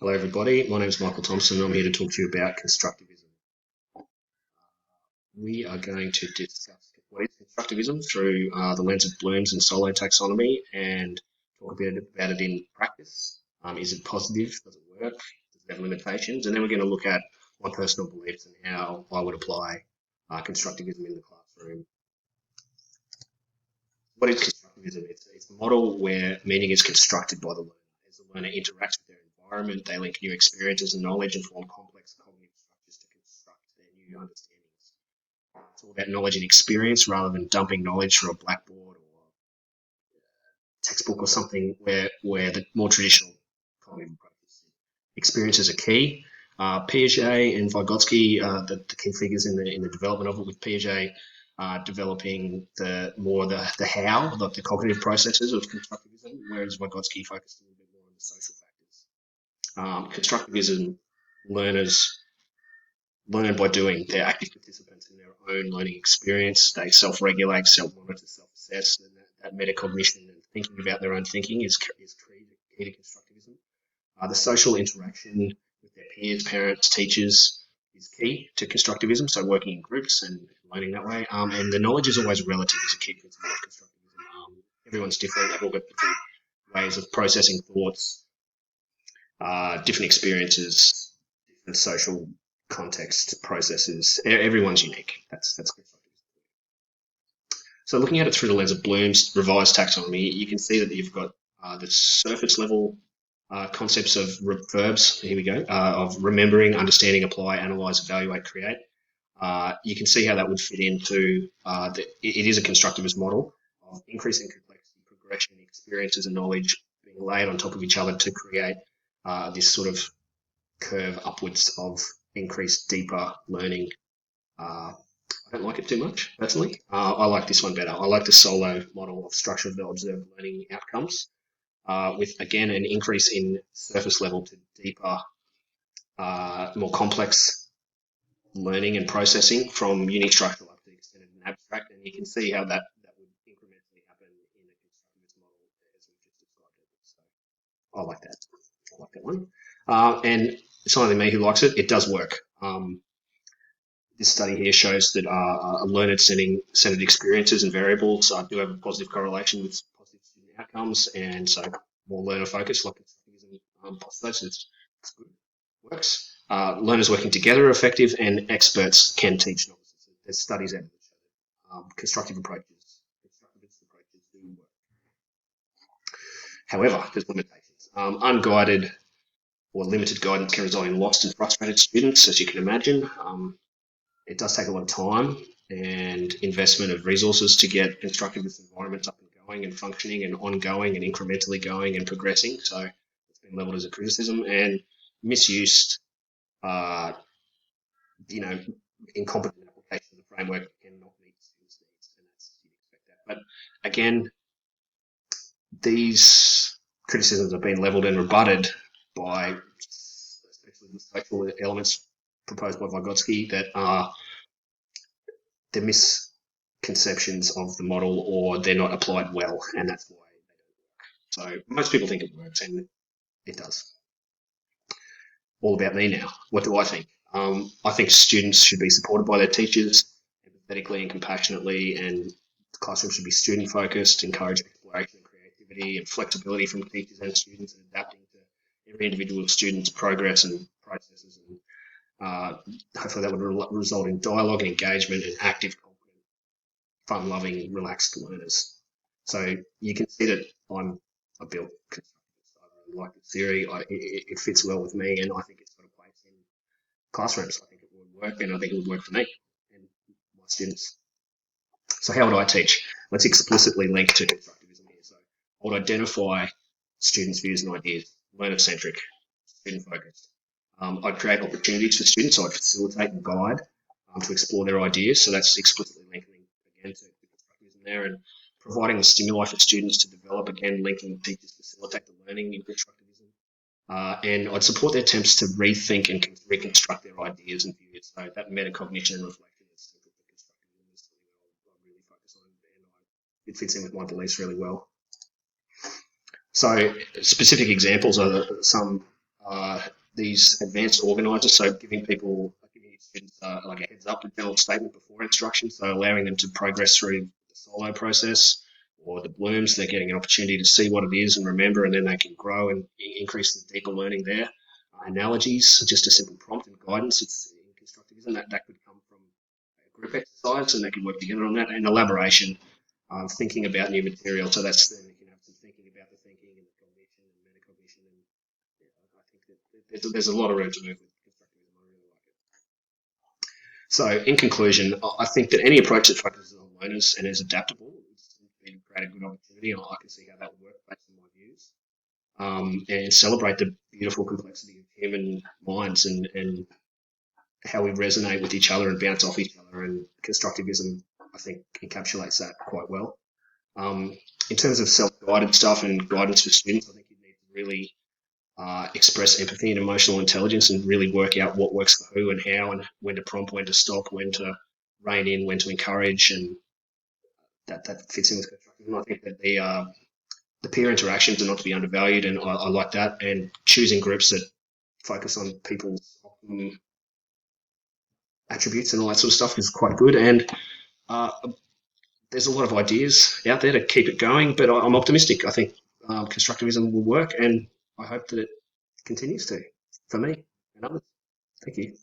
Hello everybody, my name is Michael Thompson and I'm here to talk to you about constructivism. We are going to discuss what is constructivism through the lens of Bloom's and Solo taxonomy and talk a bit about it in practice. Is it positive? Does it work? Does it have limitations? And then we're going to look at my personal beliefs and how I would apply constructivism in the classroom. What is constructivism? It's a model where meaning is constructed by the learner. As the learner interacts with their environment, they link new experiences and knowledge and form complex cognitive structures to construct their new understandings. It's all about knowledge and experience rather than dumping knowledge through a blackboard or textbook or something where the more traditional cognitive approaches. Experiences are key. Piaget and Vygotsky, the key figures in the development of it, with Piaget developing the how, the cognitive processes of constructivism, whereas Vygotsky focused a little bit more on the social factors. Constructivism learners learn by doing. They're active participants in their own learning experience. They self-regulate, self-monitor, self-assess, and that metacognition and thinking about their own thinking is key to constructivism. The social interaction with their peers, parents, teachers is key to constructivism, so working in groups and learning that way. And the knowledge is always relative is a key principle of constructivism. Everyone's different, they've all got different ways of processing thoughts, different experiences, different social context processes. Everyone's unique. That's constructivism. So looking at it through the lens of Bloom's revised taxonomy, you can see that you've got the surface level concepts of verbs, here we go, of remembering, understanding, apply, analyse, evaluate, create. You can see how that would fit into, it is a constructivist model of increasing complexity, progression, experiences and knowledge being laid on top of each other to create this sort of curve upwards of increased, deeper learning. I don't like it too much, personally. I like this one better. I like the Solo model of structure of the observed learning outcomes. With, again, an increase in surface level to deeper, more complex learning and processing from unique structural up to extended and abstract. And you can see how that would incrementally happen in a constructivist model as we've just described it. So I like that. I like that one. And it's not only me who likes it, it does work. This study here shows that learner-centered experiences and variables do have a positive correlation with positive student outcomes, and so more learner-focused, like postulates, it's good, works. Learners working together are effective, and experts can teach novices. There's studies out there that show that constructivist approaches do work. However, there's limitations. Unguided or limited guidance can result in lost and frustrated students, as you can imagine. It does take a lot of time and investment of resources to get constructivist environments up and going and functioning and ongoing and incrementally going and progressing. So it's been leveled as a criticism and misused, incompetent application of the framework cannot meet students' needs, and that's you'd expect that. But again, these criticisms have been leveled and rebutted by especially the social elements proposed by Vygotsky that are the misconceptions of the model, or they're not applied well, and that's why they don't work. So most people think it works, and it does. All about me now. What do I think? I think students should be supported by their teachers empathetically and compassionately, and the classroom should be student-focused, encourage exploration and creativity and flexibility from teachers and students, and adapting to every individual student's progress and processes. And hopefully that would result in dialogue and engagement and active, confident, fun-loving, relaxed learners. So you can see that I built constructivist. I really like the theory. It fits well with me, and I think it's got a place in classrooms. I think it would work, and I think it would work for me and my students. So how would I teach? Let's explicitly link to constructivism here. So I would identify students' views and ideas, learner-centric, student-focused. I'd create opportunities for students, so I'd facilitate and guide to explore their ideas. So that's explicitly linking again to constructivism there, and providing the stimuli for students to develop, again, linking teachers facilitate the learning in constructivism. And I'd support their attempts to rethink and reconstruct their ideas and views. So that metacognition and reflection is central to constructivism is something that I really focus on, and it fits in with my beliefs really well. So specific examples are some these advanced organisers, so giving students like a heads up develop statement before instruction, so allowing them to progress through the solo process or the blooms. They're getting an opportunity to see what it is and remember, and then they can grow and increase the deeper learning there. Analogies, just a simple prompt and guidance. It's in constructivism that could come from a group exercise, and they can work together on that. And elaboration, thinking about new material. So that's then you can have some thinking about the thinking and the cognition and metacognition. And I think that there's a lot of room to move with constructivism. I really like it. So, in conclusion, I think that any approach that focuses on learners and is adaptable is going to create a good opportunity, and I can see how that would work based on my views. And celebrate the beautiful complexity of human minds and how we resonate with each other and bounce off each other. And constructivism, I think, encapsulates that quite well. In terms of self-guided stuff and guidance for students, I think you need to really express empathy and emotional intelligence and really work out what works for who and how and when to prompt, when to stop, when to rein in, when to encourage, and that fits in with constructivism. I think that the peer interactions are not to be undervalued, and I like that. And choosing groups that focus on people's attributes and all that sort of stuff is quite good. And uh, there's a lot of ideas out there to keep it going, but I'm optimistic. I think constructivism will work, and I hope that it continues to for me and others. Thank you.